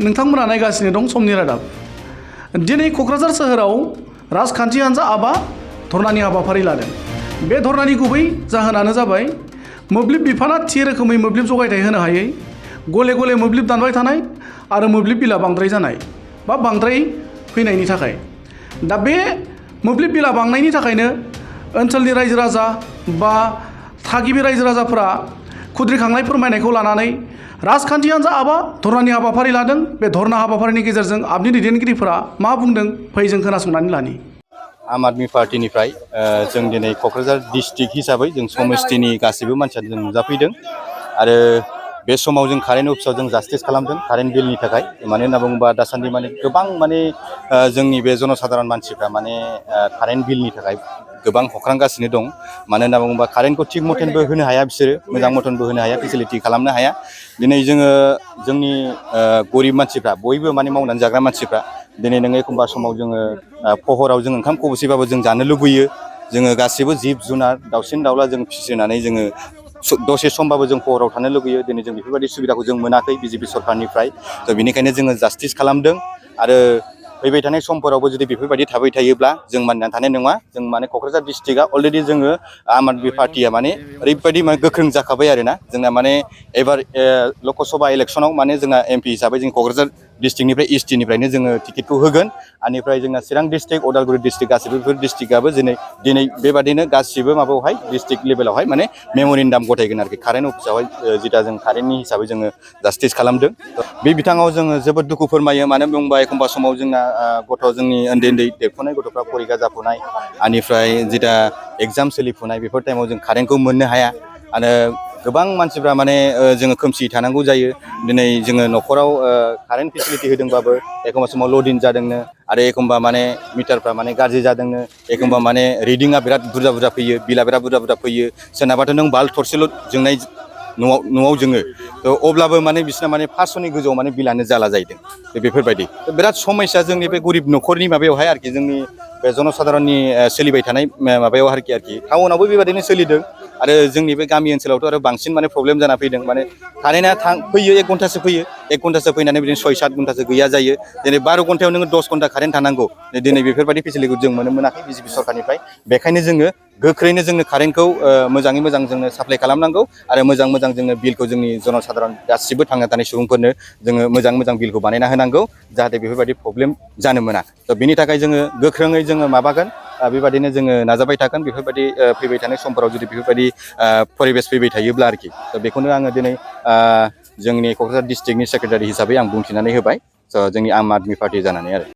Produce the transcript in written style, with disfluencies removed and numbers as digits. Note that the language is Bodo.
नोंथांमोना नायगासिनो दं समनि रादाब। दिनै क'क्राझार सोहोराव राजखान्थि हान्जा आबा धरनानि हाबाफारि लादों। बे धरनानि गुबै जाहोनानो जाबाय मोब्लिब बिफाना थि रोखोमै मोब्लिब जगायथाय होनो हायै, गले गले मोब्लिब दानबाय थानाय आरो मोब्लिब बिला बांद्राय जानाय बा बांद्राय फैनायनि थाखाय। दा बे मोब्लिब बिला बांनायनि थाखायनो ओनसोलनि रायजो राजा बा थागिबि रायजो राजाफोरा खुद्रिखांनाय फोरमायनायखौ लानानै राजखान्थि हान्जा आबा धरनानि हाबाफारि लादों। बे धरना हाबाफारिनि गेजेरजों आबनि दैदेनगिरिफोरा मा बुंदों फै जों खोनासंनानै लानि। आम आदमी पार्टीनिफ्राय जों दिनै क'क्राझार डिस्ट्रिक्ट हिसाबै जों समस्तिनि गासैबो मानसिया जों नुजाफैदों आरो बे समाव जों कारेन्ट अफिसाव जों जास्टिस खालामदों कारेन्ट बिलनि थाखाय। मानो होनना बुङोबा दासान्दि माने गोबां माने जोंनि बे जनसाधारन मानसिफ्रा माने कारेन्ट बिलनि थाखाय गोबां हख्रांगासिनो दं। मानो होनना बुङोबा कारेन्टखौ थिग मथेनबो होनो हाया, बिसोरो मोजां मथनबो होनो हाया, फेसिलिटि खालामनो हाया। दिनै जोङो जोंनि गरिब मानसिफ्रा बयबो माने मावनानै जाग्रा मानसिफ्रा दिनै नोङो एखमबा समाव जोङो पहराव जों ओंखाम खबसेबाबो जों जानो लुबैयो। जोङो गासिबो जिब जुनार दाउसिन दाउला जों फिसिनानै जोङो दसे समबाबो जों पहराव थानो लुबैयो। दिनै जों बेफोरबायदि सुबिदाखौ जों मोनाखै बिजेपि सरखारनिफ्राय। थ' बेनिखायनो जोङो जास्टिस खालामदों आरो फैबाय थानाय समफोरावबो जुदि बेफोरबायदि थाबाय थायोब्ला जों मानिनानै थानाय नङा। जों माने क'क्राझार डिस्ट्रिक्टआ अलरेडि जोङो आम आदमी पार्टीया माने ओरैबायदि माने गोख्रों जाखाबाय आरोना। जोंना माने एबार लकसभा इलेक्सनाव माने जोंना एमपि हिसाबै जों क'क्राझार डिस्ट्रिक्टनिफ्राय इस्टनिफ्रायनो जोङो टिकेटखौ होगोन। बेनिफ्राय जोंना चिरां डिस्ट्रिक्ट, उदालगुरि डिस्ट्रिक्ट गासिबो बेफोर डिस्ट्रिक्टआबो दिनै बेबादिनो गासिबो माबायावहाय डिस्ट्रिक्ट लेभेलावहाय माने मेम'रेन्डाम गथायगोन आरोखि। कारेन्ट अफिसावहाय जिथा जों कारेन्टनि हिसाबै जोङो जास्टिस खालामदों। बे बिथाङाव जोङो जोबोद दुखु फोरमायो। मानो बुङोबा एखमबा समाव जोंना जोंनि उन्दै उन्दै देरफुनाय गथ'फ्रा फरिखा जाफुनाय, बेनिफ्राय जिथा एग्जाम सोलिफुनाय, बेफोर टाइमाव जों कारेन्टखौ मोननो हाया आरो गोबां मानसिफ्रा माने जोङो खोमसि थानांगौ जायो। दिनै जोङो न'खराव कारेन्ट फेसिलिटि होदोंबाबो एखमबा समाव लडिं जादोंनो आरो एखमबा माने मिटारफ्रा माने गाज्रि जादोंनो, एखमबा माने रिडिङा बिराद बुरजा बुरजा फैयो, बिला बिराद बुरजा बुरजा फैयो। सोरनाबाथ' नों बाल्ब थरसेल' जोंनाय न'आव जोङो अब्लाबो माने बिसिना माने 500नि गोजौआव माने बिलानो जाला जाहैदों। बेफोरबायदि बिराद समस्या जोंनि बे गरिब न'खरनि माबायावहाय आरोखि, जोंनि बे जनसाधारननि सोलिबाय थानाय माबायाव आरोखि। टाउनावबो बेबायदिनो सोलिदों आरो जोंनि बे गामि ओनसोलावथ' आरो बांसिन माने प्रब्लेम जाना फैदों। माने कारेन्टआ फैयो 1 घन्टासो फैयो, 1 घन्टासो फैनानै बिदिनो 6-7 घन्टासो गैया जायो। दिनै 12 घन्टायाव नोङो 10 घन्टा कारेन्ट थानांगौ। दिनै बेफोरबायदि फेसिलिटिखौ जों मोनाखै बिजेपि सरखारनिफ्राय। बेखायनो जोङो गोख्रैनो जोंनो कारेन्टखौ मोजाङै मोजां जोंनो साप्लाय खालामनांगौ आरो मोजां मोजां जोंनो बिलखौ जोंनि जनसाधारन गासिबो थांना थानाय सुबुंफोरनो जोङो मोजां मोजां बिलखौ बानायना होनांगौ, जाहाथे बेफोरबायदि प्रब्लेम जानो मोना। थ' बिनि थाखाय जोङो गोख्रोङै जोङो माबागोन, बेबायदिनो जोङो नाजाबाय थागोन। बेफोरबायदि फैबाय थानाय समफोराव जुदि बेफोरबायदि परिबेस फैबाय थायोब्ला आरोखि। थ' बेखौनो आङो दिनै जोंनि क'क्राझार डिस्ट्रिक्टनि सेक्रेटारि हिसाबै आं बुंथिनानै होबाय। स' जोंनि आम आदमी पार्टी जानानै आरो।